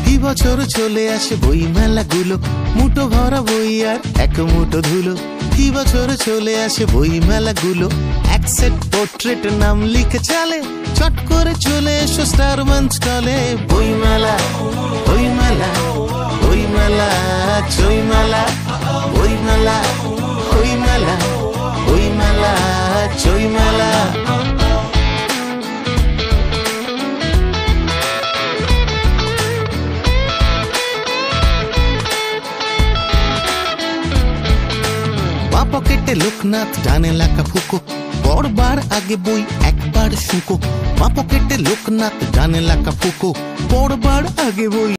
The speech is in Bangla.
এই বছর চলে আসে বই মেলাগুলো, মুঠো ভরা বই আর এক মুঠো ধুলো। এই বছর চলে আসে বই মেলাগুলো, এক সেট পোর্ট্রেট নাম লিখে চালে, চট করে চলে এসো স্টার মঞ্চ স্টলে। বই মেলা, বই মেলা, বই মেলা, চই মেলা, বই মেলা, বই মেলা, বই মেলা, চই মেলা। পকেটে লোকনাথ, ডানে লেখা ফুকো, পড়বার আগে বই একবার শুকো। পকেটে লোকনাথ, ডানে লেখা ফুকো, পড়বার আগে বই